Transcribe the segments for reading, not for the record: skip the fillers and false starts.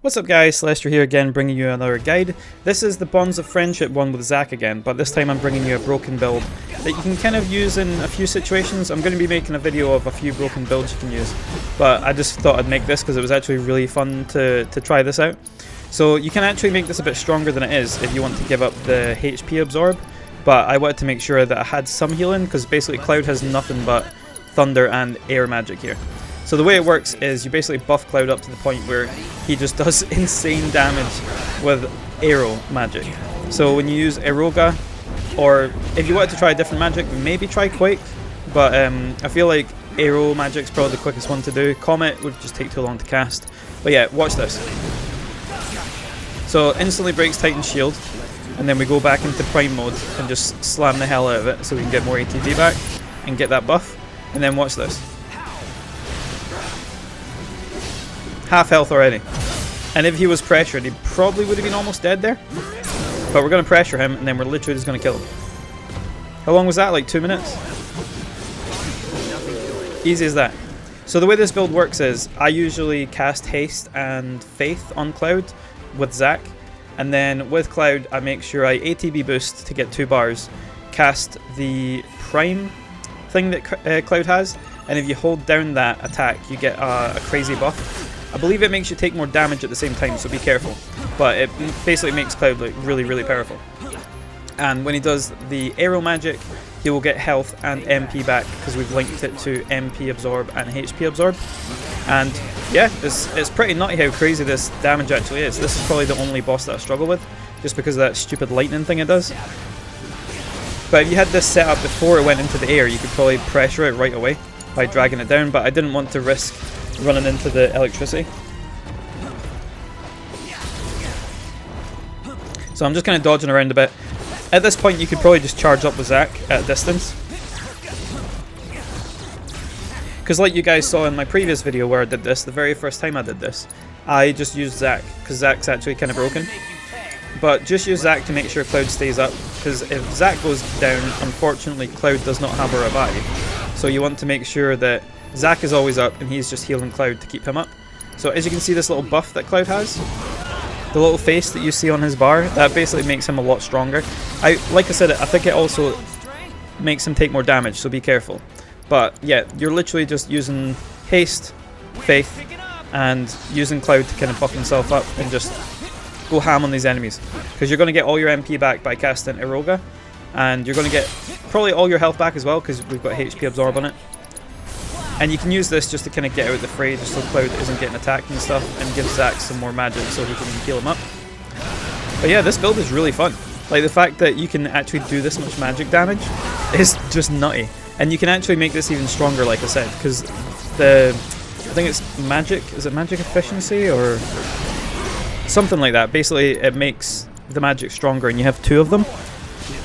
What's up guys, Celestial here again, bringing you another guide. This is the Bonds of Friendship one with Zac again, but this time I'm bringing you a broken build that you can kind of use in a few situations. I'm going to be making a video of a few broken builds you can use, but I just thought I'd make this because it was actually really fun to try this out. So you can actually make this a bit stronger than it is if you want to give up the HP absorb, but I wanted to make sure that I had some healing because basically Cloud has nothing but thunder and air magic here. So the way it works is you basically buff Cloud up to the point where he just does insane damage with arrow magic. So when you use Eroga, or if you wanted to try a different magic, maybe try Quake, but I feel like arrow magic's probably the quickest one to do. Comet would just take too long to cast. But yeah, watch this. So instantly breaks Titan's shield, and then we go back into Prime mode and just slam the hell out of it so we can get more ATB back and get that buff. And then watch this. Half health already. And if he was pressured, he probably would have been almost dead there. But we're going to pressure him, and then we're literally just going to kill him. How long was that? Like 2 minutes? Easy as that. So the way this build works is, I usually cast Haste and Faith on Cloud with Zac. And then with Cloud, I make sure I ATB boost to get 2 bars. Cast the Prime thing that Cloud has. And if you hold down that attack, you get a crazy buff. I believe it makes you take more damage at the same time, so be careful. But it basically makes Cloud like really, really powerful. And when he does the arrow magic, he will get health and MP back because we've linked it to MP absorb and HP absorb. And yeah, it's pretty nutty how crazy this damage actually is. This is probably the only boss that I struggle with, just because of that stupid lightning thing it does. But if you had this set up before it went into the air, you could probably pressure it right away by dragging it down, but I didn't want to risk running into the electricity. So I'm just kind of dodging around a bit. At this point you could probably just charge up with Zac at a distance. Because like you guys saw in my previous video where I did this, the very first time I did this, I just used Zac, because Zac's actually kind of broken. But just use Zac to make sure Cloud stays up, because if Zac goes down, unfortunately Cloud does not have a revive. So you want to make sure that Zac is always up and he's just healing Cloud to keep him up. So as you can see, this little buff that Cloud has, the little face that you see on his bar, that basically makes him a lot stronger. Like I said, I think it also makes him take more damage, so be careful. But yeah, you're literally just using Haste, Faith, and using Cloud to kind of buff himself up and just go ham on these enemies. Because you're going to get all your MP back by casting Eroga, and you're going to get probably all your health back as well because we've got HP absorb on it. And you can use this just to kind of get out of the fray, just so Cloud isn't getting attacked and stuff, and give Zac some more magic so he can heal him up. But yeah, this build is really fun. Like, the fact that you can actually do this much magic damage is just nutty. And you can actually make this even stronger, like I said, because I think it's magic, is it magic efficiency or something like that? Basically, it makes the magic stronger, and you have 2 of them.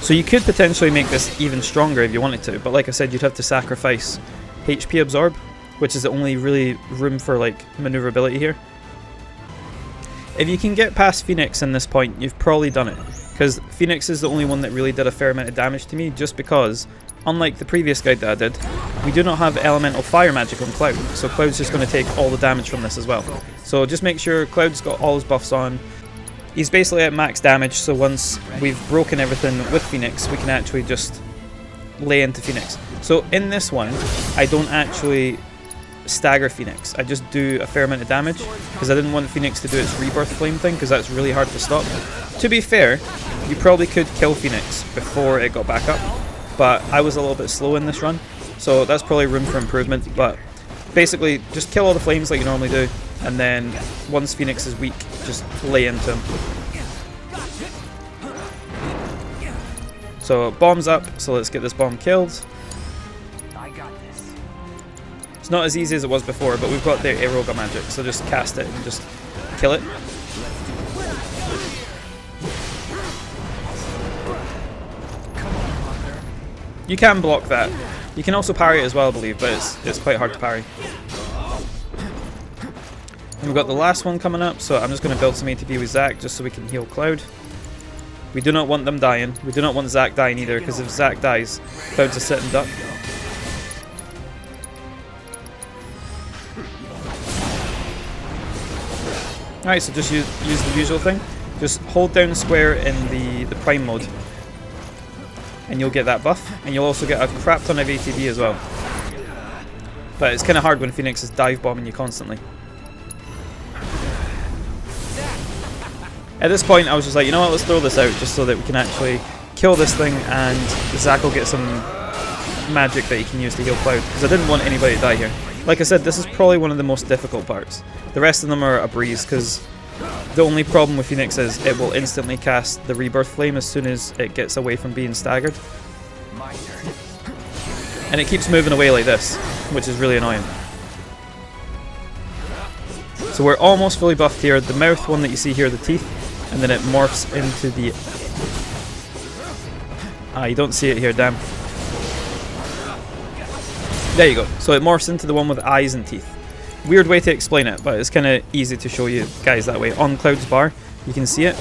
So you could potentially make this even stronger if you wanted to, but like I said, you'd have to sacrifice HP absorb, which is the only really room for like maneuverability here. If you can get past Phoenix in this point, you've probably done it, because Phoenix is the only one that really did a fair amount of damage to me, just because unlike the previous guide that I did, we do not have elemental fire magic on Cloud, so Cloud's just going to take all the damage from this as well. So just make sure Cloud's got all his buffs on. He's basically at max damage, so once we've broken everything with Phoenix, we can actually just lay into Phoenix. So in this one, I don't actually stagger Phoenix. I just do a fair amount of damage because I didn't want Phoenix to do its rebirth flame thing, because that's really hard to stop. To be fair, you probably could kill Phoenix before it got back up, but I was a little bit slow in this run, so that's probably room for improvement. But basically, just kill all the flames like you normally do, and then once Phoenix is weak, just lay into him. So bomb's up, so let's get this bomb killed. It's not as easy as it was before, but we've got the Eroga magic, so just cast it and just kill it. You can block that. You can also parry it as well, I believe, but it's quite hard to parry. And we've got the last one coming up, so I'm just going to build some ATB with Zac just so we can heal Cloud. We do not want them dying. We do not want Zac dying either, because if Zac dies, Cloud's a sitting duck. Alright, so just use the usual thing. Just hold down square in the prime mode, and you'll get that buff, and you'll also get a crap ton of ATB as well. But it's kind of hard when Phoenix is dive bombing you constantly. At this point I was just like, you know what, let's throw this out just so that we can actually kill this thing and Zac will get some magic that he can use to heal Cloud, because I didn't want anybody to die here. Like I said, this is probably one of the most difficult parts. The rest of them are a breeze, because the only problem with Phoenix is it will instantly cast the Rebirth Flame as soon as it gets away from being staggered. And it keeps moving away like this, which is really annoying. So we're almost fully buffed here. The mouth one that you see here, the teeth, and then it morphs into the... Ah, you don't see it here, damn. There you go. So it morphs into the one with eyes and teeth. Weird way to explain it, but it's kind of easy to show you guys that way. On Cloud's bar, you can see it.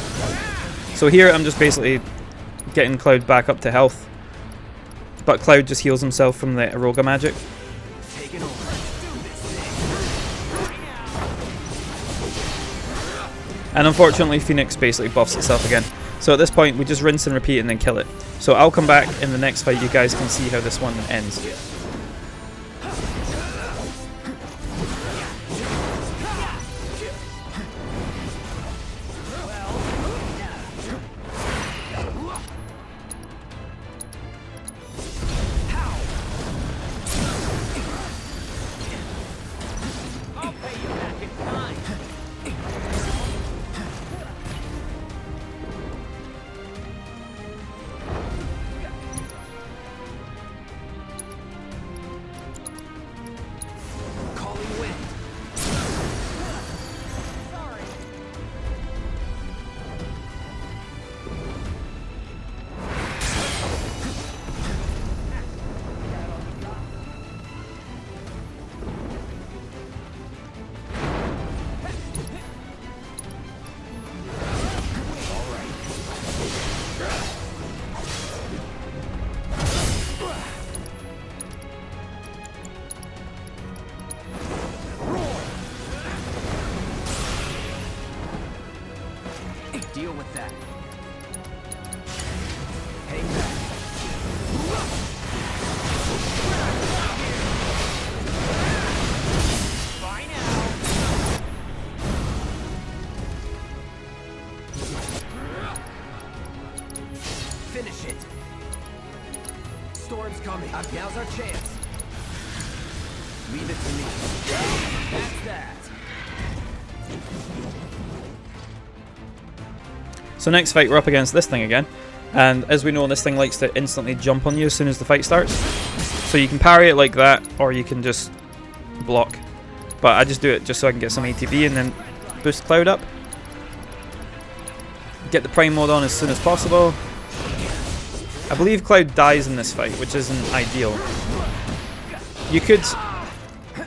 So here I'm just basically getting Cloud back up to health, but Cloud just heals himself from the Aroga magic. And unfortunately Phoenix basically buffs itself again. So at this point we just rinse and repeat and then kill it. So I'll come back in the next fight, you guys can see how this one ends. Deal with that. Hang back. Bye now. Finish it. Storm's coming. Now's our chance. Leave it to me. That's that. So next fight we're up against this thing again, and as we know this thing likes to instantly jump on you as soon as the fight starts. So you can parry it like that, or you can just block. But I just do it just so I can get some ATB and then boost Cloud up. Get the Prime mode on as soon as possible. I believe Cloud dies in this fight, which isn't ideal. You could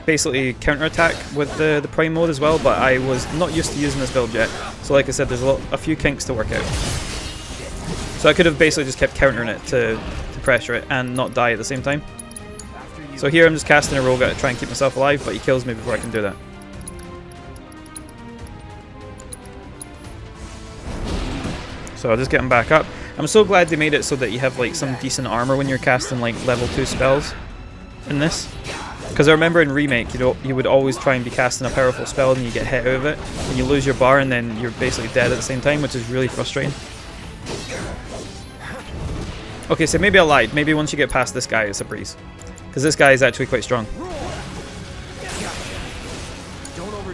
basically counterattack with the Prime mode as well, but I was not used to using this build yet. So like I said, there's a few kinks to work out. So I could have basically just kept countering it to pressure it and not die at the same time. So here I'm just casting Aroga to try and keep myself alive, but he kills me before I can do that. So I'll just get him back up. I'm so glad they made it so that you have like some decent armor when you're casting like level 2 spells in this. Because I remember in Remake, you would always try and be casting a powerful spell and you get hit out of it, and you lose your bar and then you're basically dead at the same time, which is really frustrating. Okay, so maybe I lied. Maybe once you get past this guy, it's a breeze. Because this guy is actually quite strong.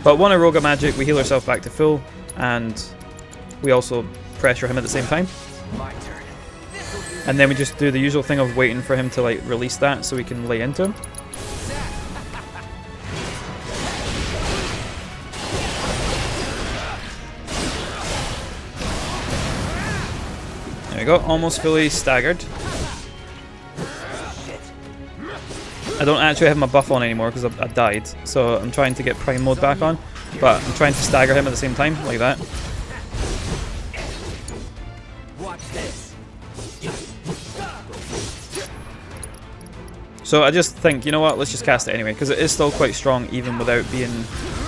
But one Aroga magic, we heal ourselves back to full, and we also pressure him at the same time. And then we just do the usual thing of waiting for him to like release that so we can lay into him. There we go, almost fully staggered. I don't actually have my buff on anymore because I died, so I'm trying to get Prime mode back on, but I'm trying to stagger him at the same time, like that. So I just think, you know what, let's just cast it anyway, because it is still quite strong even without being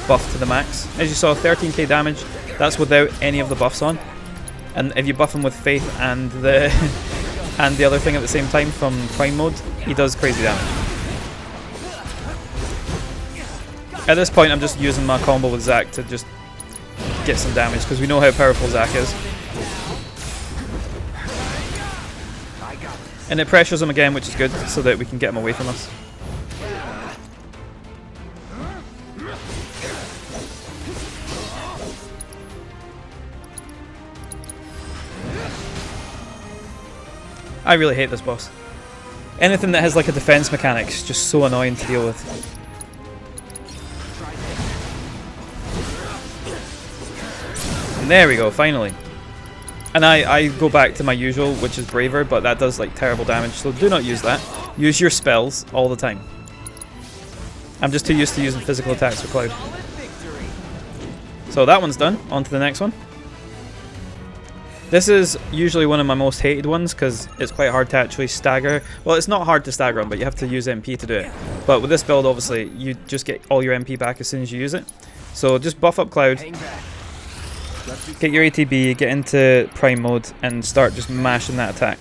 buff to the max. As you saw, 13k damage. That's without any of the buffs on. And if you buff him with Faith and the and the other thing at the same time from Prime mode, he does crazy damage. At this point, I'm just using my combo with Zac to just get some damage because we know how powerful Zac is. And it pressures him again, which is good, so that we can get him away from us. I really hate this boss. Anything that has like a defense mechanic is just so annoying to deal with. And there we go, finally. And I go back to my usual, which is Braver, but that does like terrible damage, so do not use that. Use your spells all the time. I'm just too used to using physical attacks for Cloud. So that one's done, on to the next one. This is usually one of my most hated ones because it's quite hard to actually stagger. Well, it's not hard to stagger him, but you have to use MP to do it. But with this build, obviously, you just get all your MP back as soon as you use it. So just buff up Cloud, get your ATB, get into Prime mode, and start just mashing that attack.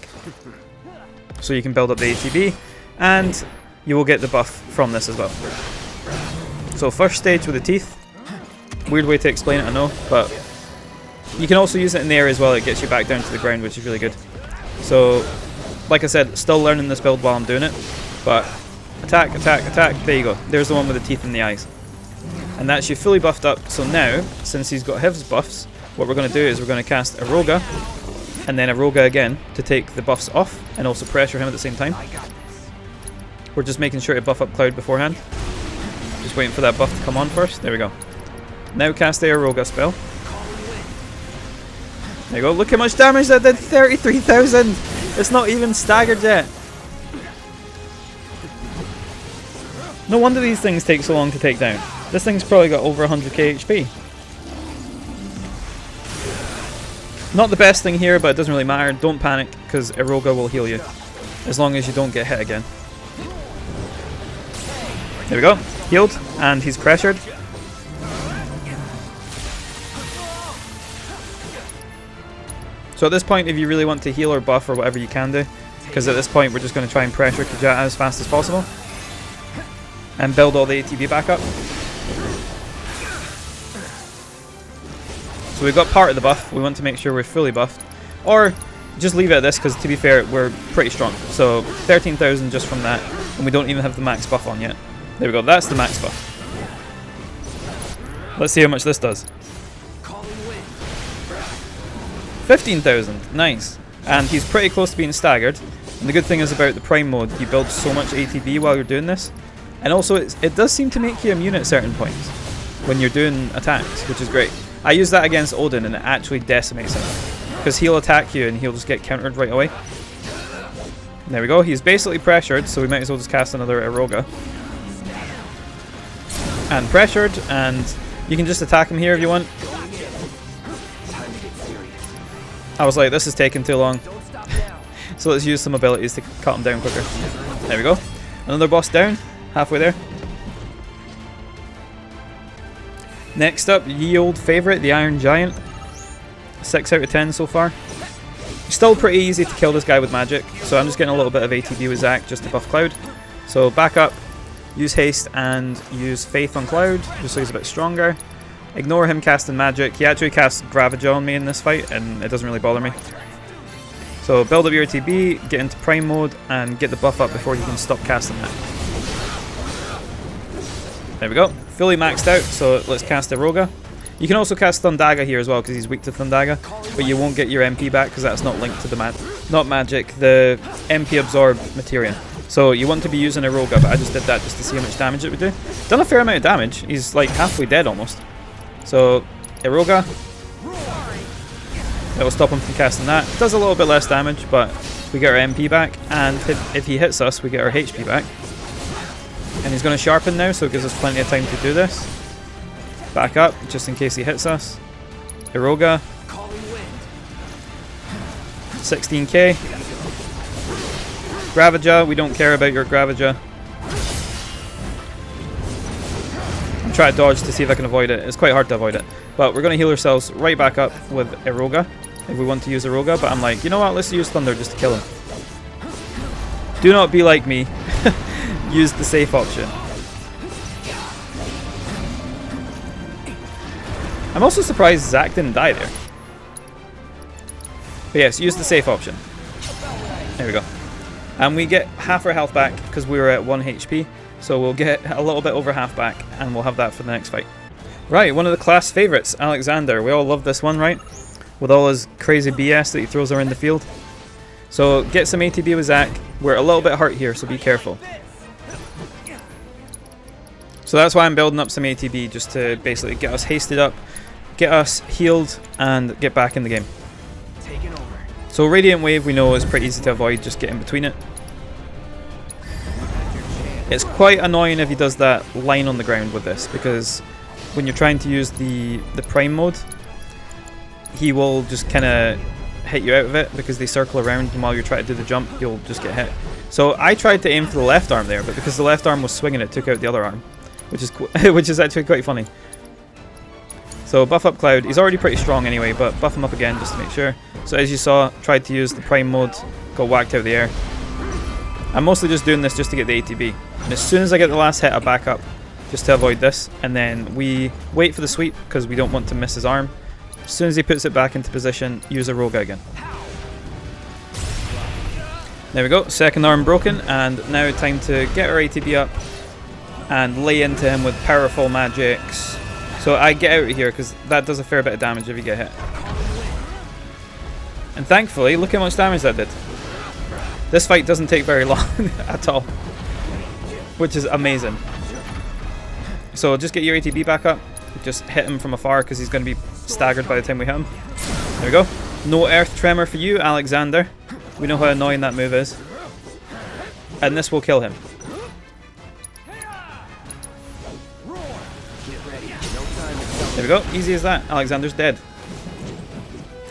So you can build up the ATB, and you will get the buff from this as well. So first stage with the teeth. Weird way to explain it, I know, but you can also use it in the air as well. It gets you back down to the ground, which is really good. So, like I said, still learning this build while I'm doing it. But attack, attack, attack. There you go. There's the one with the teeth in the eyes. And that's you fully buffed up. So now, since he's got his buffs, what we're going to do is we're going to cast Iroga, and then Iroga again to take the buffs off and also pressure him at the same time. We're just making sure to buff up Cloud beforehand. Just waiting for that buff to come on first. There we go. Now cast the Iroga spell. There you go, look how much damage that did, 33,000! It's not even staggered yet. No wonder these things take so long to take down. This thing's probably got over 100k HP. Not the best thing here, but it doesn't really matter. Don't panic, because Iroga will heal you. As long as you don't get hit again. There we go, healed, and he's pressured. So at this point, if you really want to heal or buff or whatever, you can do. Because at this point, we're just going to try and pressure Kujata as fast as possible. And build all the ATB back up. So we've got part of the buff. We want to make sure we're fully buffed. Or just leave it at this, because to be fair, we're pretty strong. So 13,000 just from that. And we don't even have the max buff on yet. There we go, that's the max buff. Let's see how much this does. 15,000, nice. And he's pretty close to being staggered. And the good thing is about the Prime mode, you build so much ATB while you're doing this. And also it does seem to make you immune at certain points when you're doing attacks, which is great. I use that against Odin and it actually decimates him. Because he'll attack you and he'll just get countered right away. There we go, he's basically pressured, so we might as well just cast another Iroga. And pressured, and you can just attack him here if you want. I was like, this is taking too long. So let's use some abilities to cut him down quicker. There we go. Another boss down. Halfway there. Next up, ye old favourite, the Iron Giant. 6 out of 10 so far. Still pretty easy to kill this guy with magic. So I'm just getting a little bit of ATB with Zac just to buff Cloud. So back up, use haste and use faith on Cloud, just so he's a bit stronger. Ignore him casting magic. He actually casts Gravage on me in this fight, and it doesn't really bother me. So build up your ATB, get into Prime mode, and get the buff up before you can stop casting that. There we go. Fully maxed out, so let's cast Iroga. You can also cast Thundaga here as well, because he's weak to Thundaga, but you won't get your MP back, because that's not linked to the the MP absorb materia. So you want to be using Iroga, but I just did that just to see how much damage it would do. Done a fair amount of damage. He's like halfway dead almost. So, Iroga, that will stop him from casting that. It does a little bit less damage, but we get our MP back, and if he hits us, we get our HP back. And he's going to sharpen now, so it gives us plenty of time to do this. Back up, just in case he hits us. Iroga, 16k. Gravaja, we don't care about your Gravaja. and try to dodge to see if I can avoid it. It's quite hard to avoid it. But we're going to heal ourselves right back up with Iroga, if we want to use Iroga. But I'm like, you know what, let's use Thunder just to kill him. Do not be like me. Use the safe option. I'm also surprised Zac didn't die there. But yes, use the safe option. There we go. And we get half our health back because we were at 1 HP. So we'll get a little bit over half back and we'll have that for the next fight. Right, one of the class favorites, Alexander. We all love this one, right? With all his crazy BS that he throws around the field. So get some ATB with Zac. We're a little bit hurt here, so be careful. So that's why I'm building up some ATB, just to basically get us hasted up, get us healed, and get back in the game. So Radiant Wave we know is pretty easy to avoid, just get in between it. It's quite annoying if he does that line on the ground with this, because when you're trying to use the Prime mode, he will just kind of hit you out of it, because they circle around, and while you're trying to do the jump, you'll just get hit. So I tried to aim for the left arm there, but because the left arm was swinging, it took out the other arm. Which is actually quite funny. So buff up Cloud. He's already pretty strong anyway, but buff him up again just to make sure. So as you saw, tried to use the Prime mode, got whacked out of the air. I'm mostly just doing this just to get the ATB. And as soon as I get the last hit, I back up just to avoid this. And then we wait for the sweep because we don't want to miss his arm. As soon as he puts it back into position, use a Roga again. There we go, second arm broken, and now time to get our ATB up and lay into him with powerful magics. So I get out of here because that does a fair bit of damage if you get hit. And thankfully, look how much damage that did. This fight doesn't take very long at all, which is amazing. So just get your ATB back up, just hit him from afar because he's going to be staggered by the time we hit him. There we go. No Earth Tremor for you, Alexander. We know how annoying that move is. And this will kill him. There we go, easy as that. Alexander's dead.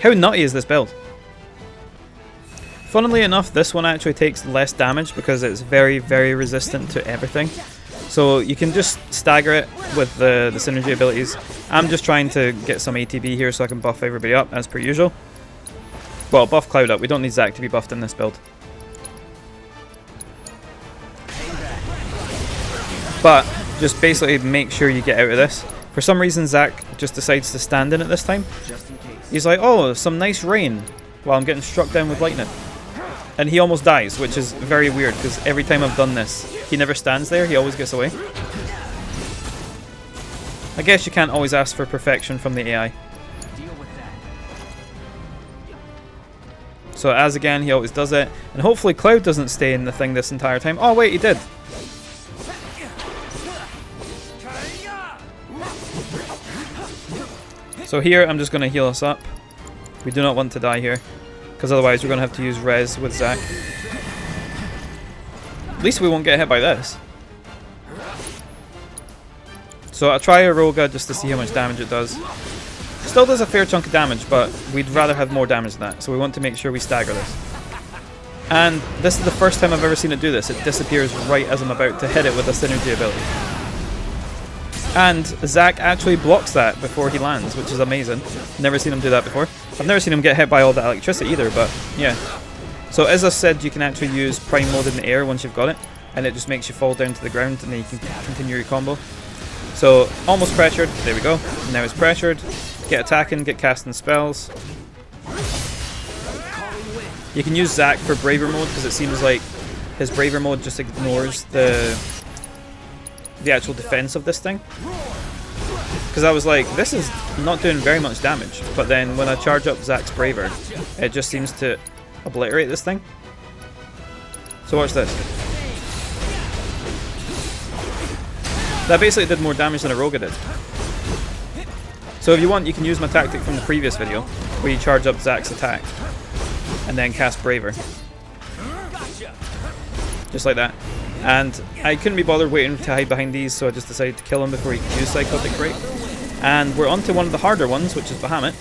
How nutty is this build? Funnily enough, this one actually takes less damage because it's very, very resistant to everything. So you can just stagger it with the synergy abilities. I'm just trying to get some ATB here so I can buff everybody up as per usual. Well, buff Cloud up. We don't need Zac to be buffed in this build. But just basically make sure you get out of this. For some reason, Zac just decides to stand in it this time. He's like, oh, some nice rain, while I'm getting struck down with lightning. And he almost dies, which is very weird, because every time I've done this, he never stands there, he always gets away. I guess you can't always ask for perfection from the AI. So as again, he always does it. And hopefully Cloud doesn't stay in the thing this entire time. Oh wait, he did. So here, I'm just going to heal us up. We do not want to die here, because otherwise we're going to have to use Res with Zac. At least we won't get hit by this. So I'll try a Roga just to see how much damage it does. Still does a fair chunk of damage, but we'd rather have more damage than that, so we want to make sure we stagger this. And this is the first time I've ever seen it do this. It disappears right as I'm about to hit it with a synergy ability. And Zac actually blocks that before he lands, which is amazing. Never seen him do that before. I've never seen him get hit by all that electricity either, but yeah. So as I said, you can actually use Prime mode in the air once you've got it, and it just makes you fall down to the ground and then you can continue your combo. So almost pressured, there we go. Now it's pressured. Get attacking, get casting spells. You can use Zac for Braver mode because it seems like his Braver mode just ignores the actual defense of this thing. Because I was like, this is not doing very much damage, but then when I charge up Zac's Braver, it just seems to obliterate this thing. So watch this. That basically did more damage than a Roga did. So if you want, you can use my tactic from the previous video, where you charge up Zac's attack, and then cast Braver. Just like that. And I couldn't be bothered waiting to hide behind these, so I just decided to kill him before he could use Psychotic Break. And we're on to one of the harder ones, which is Bahamut.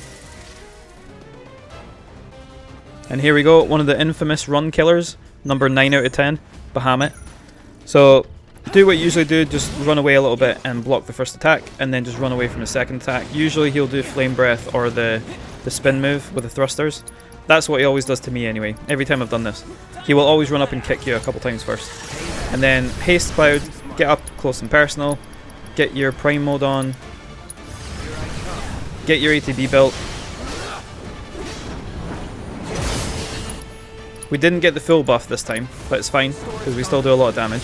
And here we go, one of the infamous run killers, number 9 out of 10, Bahamut. So do what you usually do, just run away a little bit and block the first attack, and then just run away from the second attack. Usually he'll do Flame Breath or the spin move with the thrusters. That's what he always does to me anyway, every time I've done this. He will always run up and kick you a couple times first. And then Haste Cloud, get up close and personal, get your Prime mode on, get your ATB built. We didn't get the full buff this time, but it's fine, because we still do a lot of damage.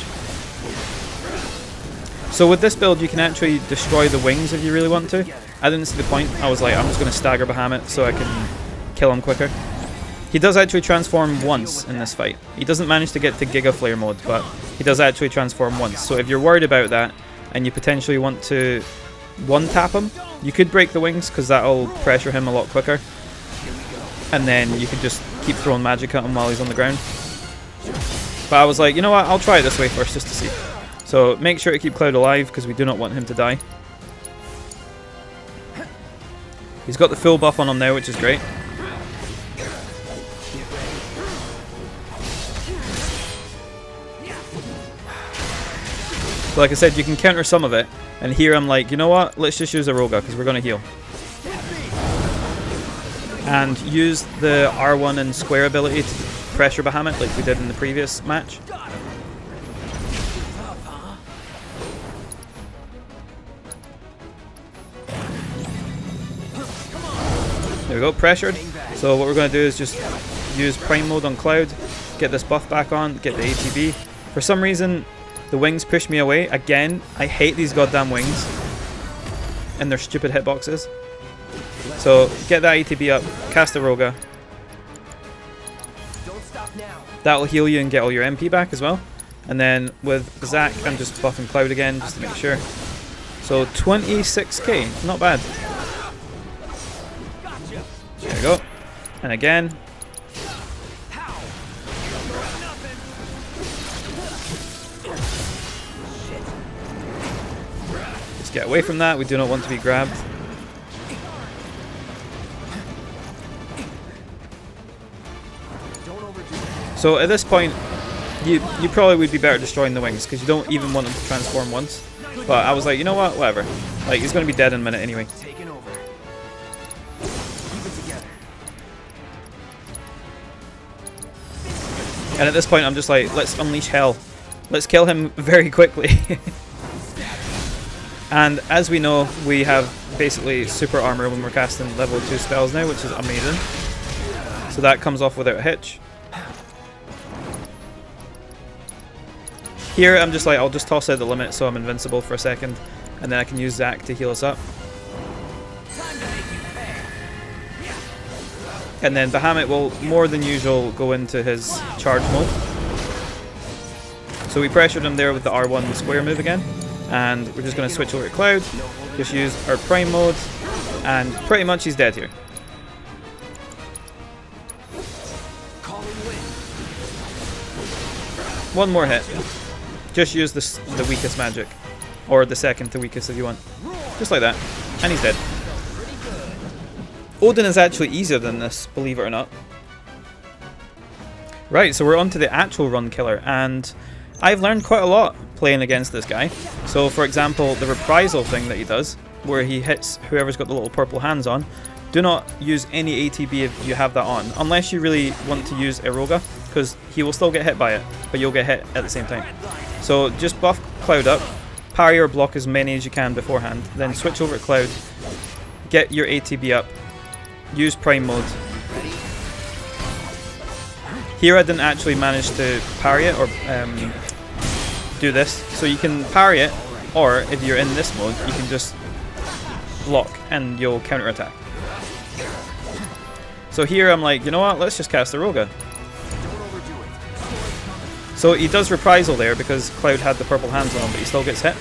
So with this build you can actually destroy the wings if you really want to. I didn't see the point, I was like, I'm just going to stagger Bahamut so I can kill him quicker. He does actually transform once in this fight. He doesn't manage to get to Giga Flare mode, but he does actually transform once. So if you're worried about that, and you potentially want to one-tap him, you could break the wings, because that'll pressure him a lot quicker. And then you could just keep throwing magic at him while he's on the ground. But I was like, you know what, I'll try it this way first, just to see. So make sure to keep Cloud alive, because we do not want him to die. He's got the full buff on him now, which is great. So like I said, you can counter some of it, and here I'm like, you know what, let's just use Aroga, because we're going to heal. And use the R1 and square ability to pressure Bahamut like we did in the previous match. There we go, pressured. So what we're going to do is just use Prime mode on Cloud, get this buff back on, get the ATB. For some reason, the wings push me away. Again, I hate these goddamn wings and their stupid hitboxes. So get that ATB up, cast a Roga. That'll heal you and get all your MP back as well. And then with Zac, I'm just buffing Cloud again just to make sure. So 26k, not bad. There we go. And again. Just get away from that, we do not want to be grabbed. So at this point, you probably would be better destroying the wings, because you don't even want them to transform once. But I was like, you know what, whatever. Like, he's going to be dead in a minute anyway. And at this point I'm just like, let's unleash hell. Let's kill him very quickly. And as we know, we have basically super armor when we're casting level 2 spells now, which is amazing. So that comes off without a hitch. Here I'm just like, I'll just toss out the limit so I'm invincible for a second, and then I can use Zac to heal us up. And then Bahamut will more than usual go into his charge mode. So we pressured him there with the R1 square move again, and we're just going to switch over to Cloud, just use our Prime mode, and pretty much he's dead here. One more hit. Just use the weakest magic, or the second to weakest if you want. Just like that, and he's dead. Odin is actually easier than this, believe it or not. Right, so we're on to the actual run killer, and I've learned quite a lot playing against this guy. So for example, the reprisal thing that he does, where he hits whoever's got the little purple hands on, do not use any ATB if you have that on, unless you really want to use Aroga, because he will still get hit by it, but you'll get hit at the same time. So just buff Cloud up, parry or block as many as you can beforehand, then switch over to Cloud, get your ATB up, use Prime mode. Here I didn't actually manage to parry it or do this, so you can parry it, or if you're in this mode you can just block and you'll counter attack. So here I'm like, you know what, let's just cast the Roga. So he does reprisal there because Cloud had the purple hands on him, but he still gets hit,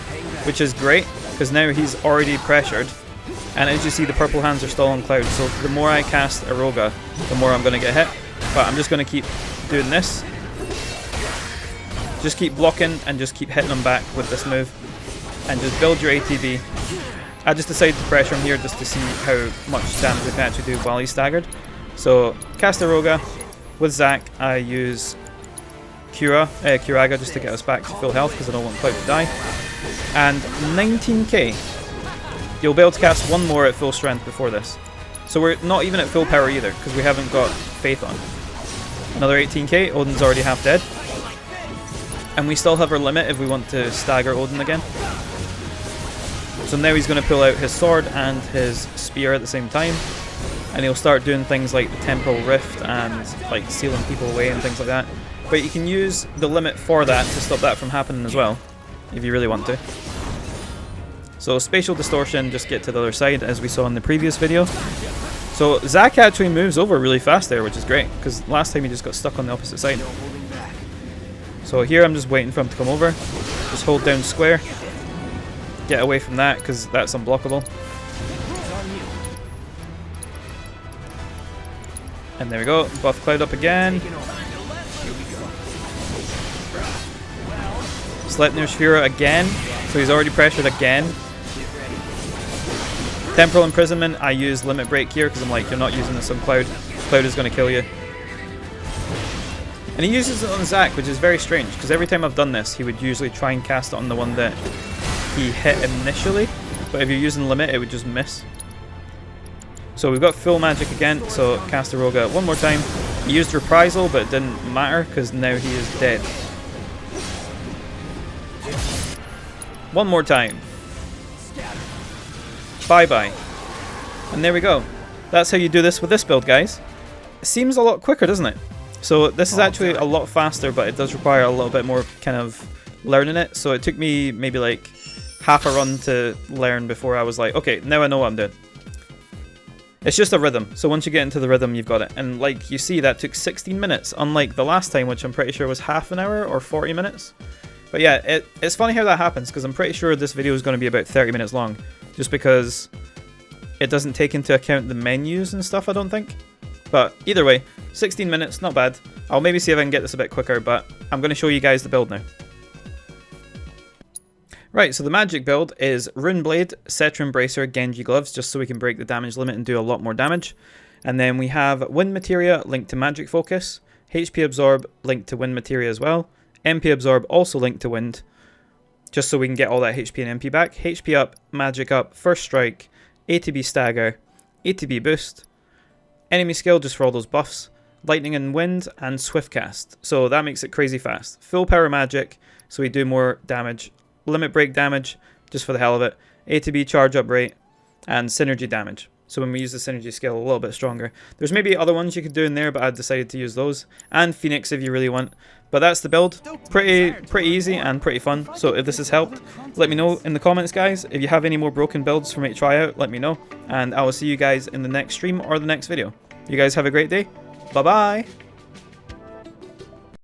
which is great because now he's already pressured. And as you see, the purple hands are still on Cloud, so the more I cast Aroga, the more I'm going to get hit. But I'm just going to keep doing this. Just keep blocking and just keep hitting him back with this move. And just build your ATB. I just decided to pressure him here just to see how much damage I can actually do while he's staggered. So, cast Aroga. With Zac, I use Curaga just to get us back to full health because I don't want Cloud to die. And 19k. You'll be able to cast one more at full strength before this. So we're not even at full power either because we haven't got Faith on. Another 18k. Odin's already half dead. And we still have our limit if we want to stagger Odin again. So now he's going to pull out his sword and his spear at the same time. And he'll start doing things like the Temporal Rift and like sealing people away and things like that. But you can use the limit for that to stop that from happening as well, if you really want to. So spatial distortion, just get to the other side as we saw in the previous video. So Zac actually moves over really fast there, which is great, because last time he just got stuck on the opposite side. So here I'm just waiting for him to come over. Just hold down square. Get away from that, because that's unblockable. And there we go, buff Cloud up again. Sleipnir Shvira again, so he's already pressured again. Temporal Imprisonment, I use Limit Break here because I'm like, you're not using this on Cloud. Cloud is going to kill you. And he uses it on Zac, which is very strange, because every time I've done this, he would usually try and cast it on the one that he hit initially, but if you're using Limit, it would just miss. So we've got full magic again, so cast Aroga one more time. He used Reprisal, but it didn't matter, because now he is dead. One more time. Bye-bye. And there we go. That's how you do this with this build, guys. It seems a lot quicker, doesn't it? So this is actually a lot faster, but it does require a little bit more kind of learning it. So it took me maybe like half a run to learn before I was like, okay, now I know what I'm doing. It's just a rhythm. So once you get into the rhythm, you've got it. And like you see, that took 16 minutes, unlike the last time, which I'm pretty sure was half an hour or 40 minutes. But yeah, it's funny how that happens, because I'm pretty sure this video is going to be about 30 minutes long, just because it doesn't take into account the menus and stuff, I don't think. But either way, 16 minutes, not bad. I'll maybe see if I can get this a bit quicker, but I'm going to show you guys the build now. Right, so the magic build is Rune Blade, Cetra Embracer, Genji Gloves, just so we can break the damage limit and do a lot more damage. And then we have Wind Materia linked to Magic Focus, HP Absorb linked to Wind Materia as well, MP Absorb also linked to Wind, just so we can get all that HP and MP back. HP up, Magic up, First Strike, ATB Stagger, ATB Boost, Enemy Skill just for all those buffs, Lightning and Wind, and Swift Cast. So that makes it crazy fast. Full Power Magic, so we do more damage. Limit Break damage, just for the hell of it. ATB Charge Up Rate, and Synergy damage. So when we use the Synergy skill, a little bit stronger. There's maybe other ones you could do in there, but I decided to use those. And Phoenix if you really want. But that's the build. Pretty easy and pretty fun. So if this has helped, let me know in the comments, guys. If you have any more broken builds for me to try out, let me know. And I will see you guys in the next stream or the next video. You guys have a great day. Bye-bye.